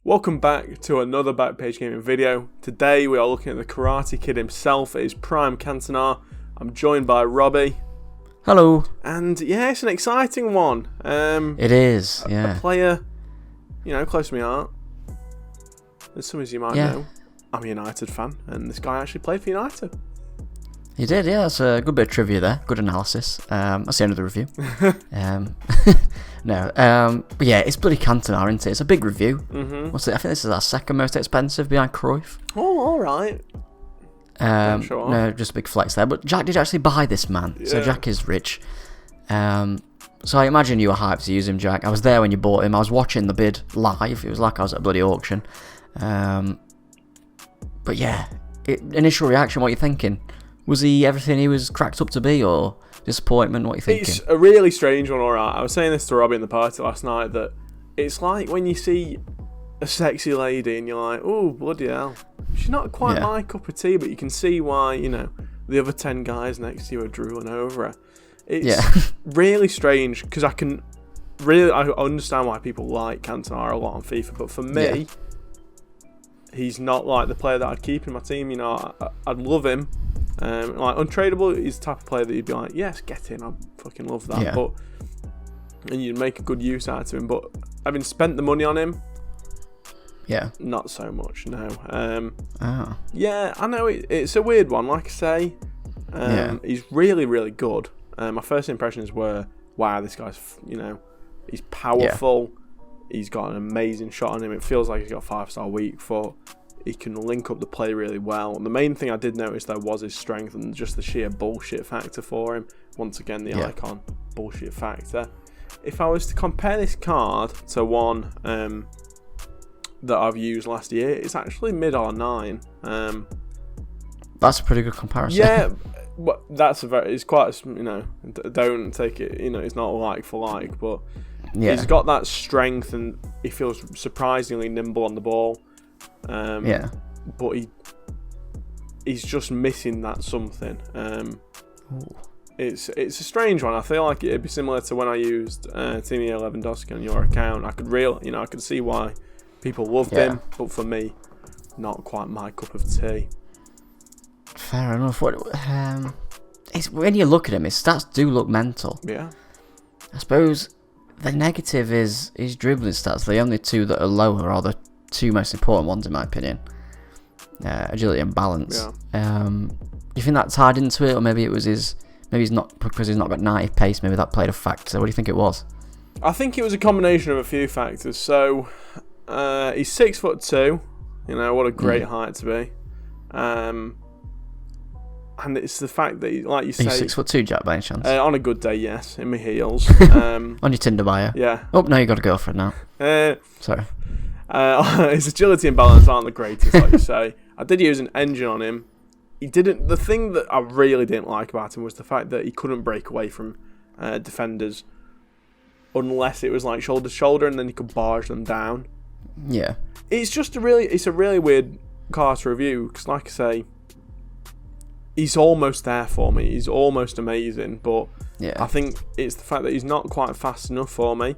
Welcome back to another Backpage gaming video. Today we are looking at the Karate Kid himself. It is Prime Cantona. I'm joined by Robbie. Hello. And yeah, it's an exciting one. It is, yeah. A player, close to my heart. As some as you might know, I'm a United fan, and this guy actually played for United. He did, yeah. That's a good bit of trivia there. Good analysis. That's the end of the review. But yeah, it's bloody Cantona, isn't it? It's a big review. Mm-hmm. What's it? I think this is our second most expensive behind Cruyff. Oh, all right. Sure. No, just a big flex there. But Jack did actually buy this man, so Jack is rich. So I imagine you were hyped to use him, Jack. I was there when you bought him. I was watching the bid live. It was like I was at a bloody auction. But yeah, initial reaction, what are you thinking? Was he everything he was cracked up to be, or disappointment? What are you thinking? It's a really strange one, alright. I was saying this to Robbie in the party last night, that it's like when you see a sexy lady and you're like, oh, bloody hell. She's not quite my cup of tea, but you can see why, the other 10 guys next to you are drooling over her. It's really strange, because I understand why people like Cantona a lot on FIFA, but for me, he's not like the player that I'd keep in my team. I'd love him. Like untradeable, he's the type of player that you'd be like, yes, get in, I fucking love that. And you'd make a good use out of him. But having spent the money on him, not so much. No. Yeah, I know it's a weird one. Like I say, he's really, really good. My first impressions were, wow, this guy's, he's powerful. He's got an amazing shot on him. It feels like he's got a 5-star weak foot. He can link up the play really well. And the main thing I did notice though was his strength and just the sheer bullshit factor for him. Once again, the Icon bullshit factor. If I was to compare this card to one that I've used last year, it's actually mid R9. That's a pretty good comparison. Yeah, but it's quite, don't take it, it's not like for like, but he's got that strength and he feels surprisingly nimble on the ball. But he's just missing that something. It's a strange one. I feel like it'd be similar to when I used Timmy Lewandowski on your account. I could see why people loved him, but for me, not quite my cup of tea. Fair enough. When you look at him, his stats do look mental. Yeah. I suppose the negative is his dribbling stats. The only two that are lower are the two most important ones in my opinion. Agility and balance. You think that tied into it, or maybe it was maybe he's not, because he's not got 90 pace, maybe that played a factor. What do you think it was? I think it was a combination of a few factors. So he's 6'2", what a great height to be. And it's the fact that, like you say... Are you 6'2", Jack, by any chance? On a good day, yes, in my heels. On your Tinder bio? Yeah. Oh, no, you got a girlfriend now. Sorry. His agility and balance aren't the greatest, like you say. I did use an engine on him. The thing that I really didn't like about him was the fact that he couldn't break away from defenders unless it was like shoulder to shoulder, and then he could barge them down. Yeah. It's a really weird card to review, because like I say, he's almost there for me. He's almost amazing, but I think it's the fact that he's not quite fast enough for me,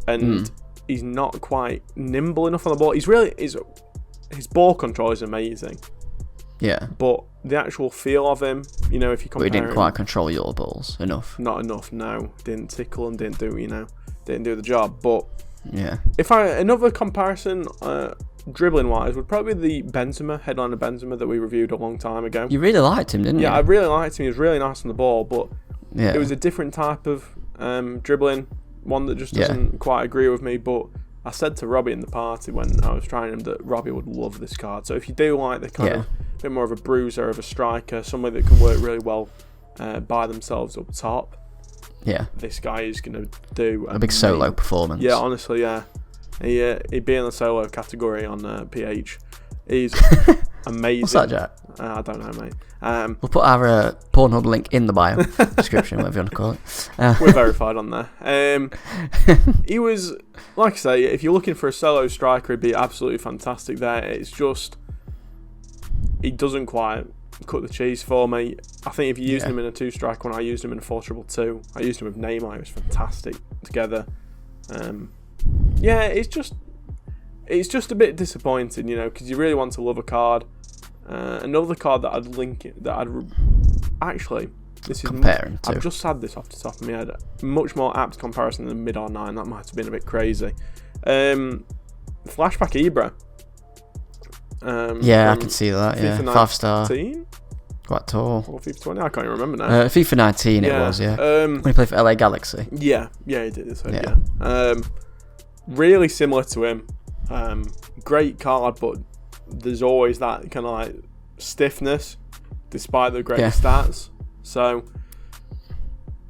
and he's not quite nimble enough on the ball. His ball control is amazing. Yeah. But the actual feel of him, if you compare But he didn't quite control your balls enough. Not enough, no. Didn't tickle and didn't do the job. But if another comparison, dribbling wise, would probably be the headliner Benzema that we reviewed a long time ago. You really liked him, didn't you? Yeah, I really liked him. He was really nice on the ball, but it was a different type of dribbling, one that just doesn't quite agree with me. But I said to Robbie in the party when I was trying him that Robbie would love this card. So if you do like the kind of bit more of a bruiser, of a striker, somebody that can work really well by themselves up top, this guy is going to do a big solo performance. Yeah, honestly, he'd be in the solo category on PH. He's amazing. What's that, Jack? I don't know, mate. We'll put our Pornhub link in the bio description, whatever you want to call it. We're verified on there. He was, like I say, if you're looking for a solo striker, he'd be absolutely fantastic there. It's just, he doesn't quite cut the cheese for me. I think if you used him in a 2-striker, when I used him in a 4-2-2, I used him with Neymar, it was fantastic together. It's just, it's just a bit disappointing, you know, because you really want to love a card. Another card that I'd link it, that I'd actually, this is comparing to. I've just had this off the top of my head. Much more apt comparison than mid R9. That might have been a bit crazy. Flashback Ibra. Yeah, I can see that. Yeah, FIFA 5-star. 19? Quite tall. Or FIFA 20? I can't even remember now. FIFA 19 it was, yeah. When he played for LA Galaxy. Yeah, he did. So, yeah. Really similar to him. Great card, but there's always that kind of like stiffness, despite the great stats. So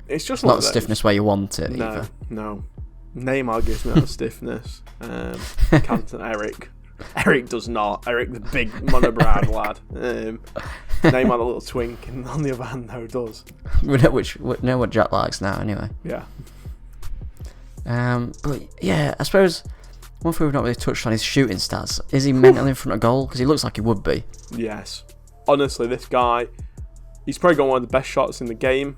it's just not the stiffness where you want it. No, either. no. Neymar gives me that stiffness. Cantona, Eric does not. Eric, the big monobrow lad. Neymar, the little twink, and on the other hand, though, does. We know what Jack likes now, anyway. Yeah. But yeah, I suppose one thing we've not really touched on is shooting stats. Is he mentally in front of goal? Because he looks like he would be. Yes. Honestly, this guy, he's probably got one of the best shots in the game.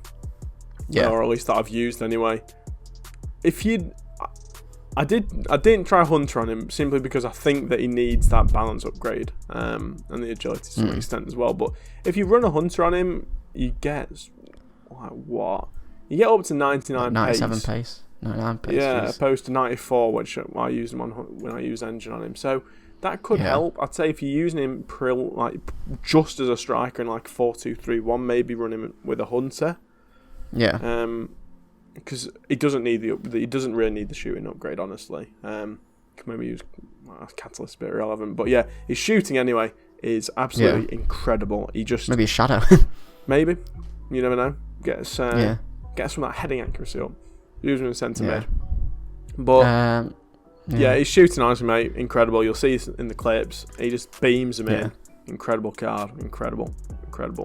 Yeah. Or at least that I've used anyway. I didn't try Hunter on him simply because I think that he needs that balance upgrade and the agility to some extent as well. But if you run a Hunter on him, you get like what? You get up to 99 97 pace. 99 pace. Yeah, geez. opposed to 94, which I use him on when I use engine on him. So that could help. I'd say if you're using him like just as a striker in like 4-2-3-1, maybe run him with a Hunter. Yeah. Because he doesn't really need the shooting upgrade, honestly. Can maybe use Catalyst, a bit irrelevant, but yeah, his shooting anyway is absolutely incredible. He just maybe a shadow. Maybe, you never know. Get some of that heading accuracy up. Use him in centre mid, but his shooting, honestly, mate, incredible. You'll see in the clips. He just beams them in. Incredible card, incredible.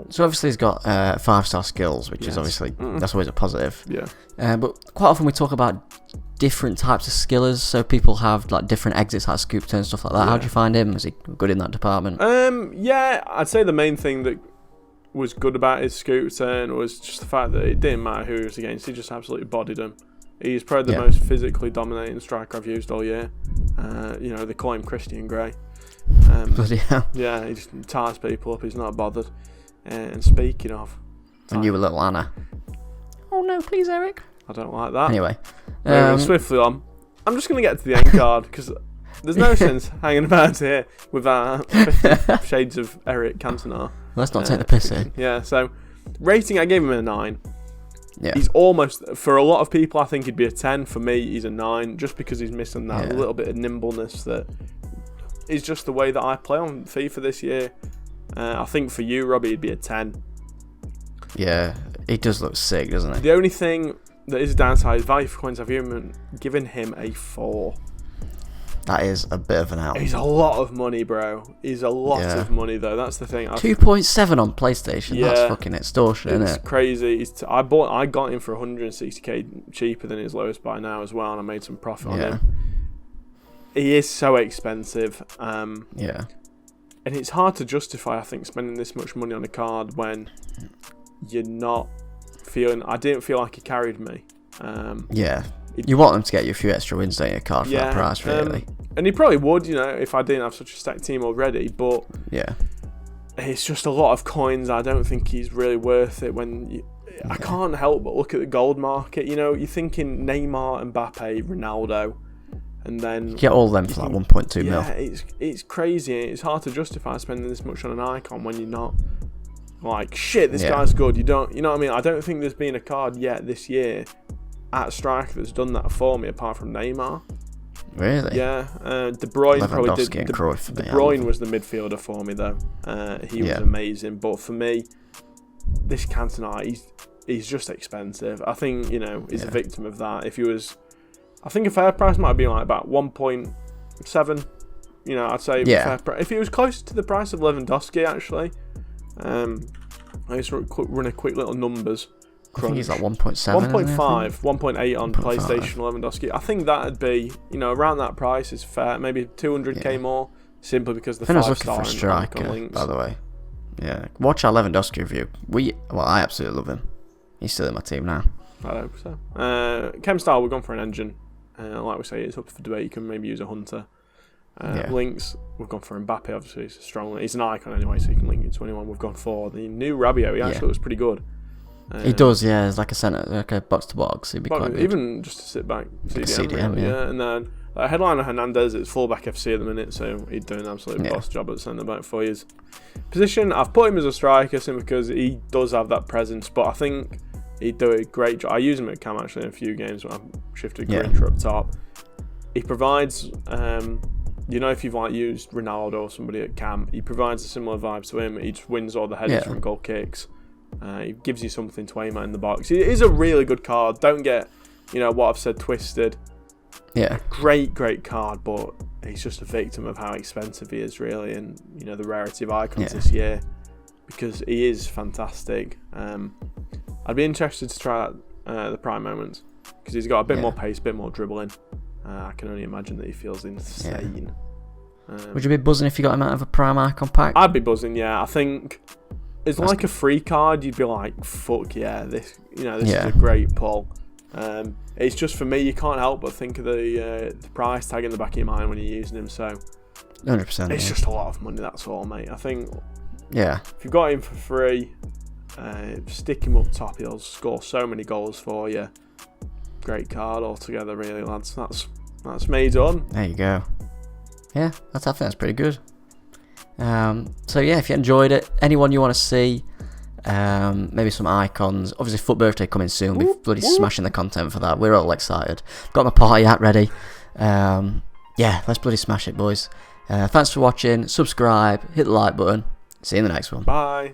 So obviously he's got 5-star skills, which is obviously that's always a positive. Yeah. But quite often we talk about different types of skillers. So people have like different exits, like scoop turn, stuff like that. How do you find him? Is he good in that department? Yeah, I'd say the main thing that was good about his scoop turn was just the fact that it didn't matter who he was against. He just absolutely bodied him. He's probably the most physically dominating striker I've used all year. They call him Christian Grey. Bloody hell. Yeah, he just ties people up. He's not bothered. And speaking of, and you were little Anna. Oh no, please, Eric. I don't like that. Anyway, swiftly on. I'm just going to get to the end card because there's no sense hanging about here with our 50 shades of Eric Cantona. Let's not take the piss in. Yeah, so rating, I gave him a 9. Yeah. He's almost, for a lot of people, I think he'd be a 10. For me, he's a 9 just because he's missing that little bit of nimbleness that is just the way that I play on FIFA this year. I think for you, Robbie, he'd be a 10. Yeah, he does look sick, doesn't he? The only thing that is a downside is value for coins. I've given him a 4. That is a bit of an out. He's a lot of money, bro. He's a lot of money, though. That's the thing. 2.7 on PlayStation. Yeah, that's fucking extortion, isn't it? It's crazy. I got him for 160k cheaper than his lowest buy now as well, and I made some profit on him. He is so expensive. And it's hard to justify, I think, spending this much money on a card when you're not feeling... I didn't feel like he carried me. You want them to get you a few extra wins, don't you, a card for that price, really. And he probably would, if I didn't have such a stacked team already, but... Yeah. It's just a lot of coins. I don't think he's really worth it when... I can't help but look at the gold market. You're thinking Neymar, Mbappe, Ronaldo... And then you get all of them for like 1.2 mil. Yeah, it's crazy. It's hard to justify spending this much on an icon when you're not like, shit, this guy's good. You know what I mean? I don't think there's been a card yet this year at striker that's done that for me apart from Neymar. Really? Yeah. De Bruyne probably did. De Bruyne was the midfielder for me though. He was amazing. But for me, this Cantona, he's just expensive. I think he's a victim of that. If he was, I think a fair price might have been like about 1.7. I'd say fair price. If he was close to the price of Lewandowski, actually, I just run a quick little numbers. I think he's like 1.7. 1.5, 1.8 on PlayStation Lewandowski. I think that'd be, around that price is fair. Maybe 200k more, simply because the 5-star striker, by the way. Yeah, watch our Lewandowski review. I absolutely love him. He's still in my team now. I hope so. Chem style, we've gone for an engine. Like we say, it's up for debate. You can maybe use a Hunter. Links, we've gone for Mbappe, obviously. He's a strong. He's an icon anyway, so you can link it to anyone. We've gone for the new Rabiot. He actually looks pretty good. He does, yeah. It's like a centre, like a box to box. He'd be quite good. Even just to sit back, CDM, yeah. And then headliner Hernandez, it's fullback FC at the minute, so he's doing an absolute boss job at centre back for you. Position, I've put him as a striker simply because he does have that presence, but I think he'd do a great job. I use him at cam actually in a few games when I've shifted Grincher up top. He provides, if you've used Ronaldo or somebody at cam, he provides a similar vibe to him. He just wins all the headers from goal kicks. He gives you something to aim at in the box. It is a really good card. Don't get, what I've said twisted. Yeah. Great card, but he's just a victim of how expensive he is, really, and the rarity of icons this year, because he is fantastic. I'd be interested to try out the Prime moments because he's got a bit more pace, a bit more dribbling. I can only imagine that he feels insane. Would you be buzzing if you got him out of a Prime Icon pack? I'd be buzzing, yeah. I think it's like a free card. You'd be like, fuck yeah, this is a great pull. It's just for me, you can't help but think of the price tag in the back of your mind when you're using him. So 100%. It's just a lot of money. That's all, mate. I think. Yeah. If you've got him for free, stick him up top. He'll score so many goals for you. Great card altogether, really, lads. That's me done. There you go. Yeah, I think that's pretty good. So yeah, if you enjoyed it, anyone you want to see, maybe some icons. Obviously, Foot Birthday coming soon. We'll be bloody smashing the content for that. We're all excited. Got my party hat ready. Yeah, let's bloody smash it, boys. Thanks for watching. Subscribe, hit the like button. See you in the next one. Bye.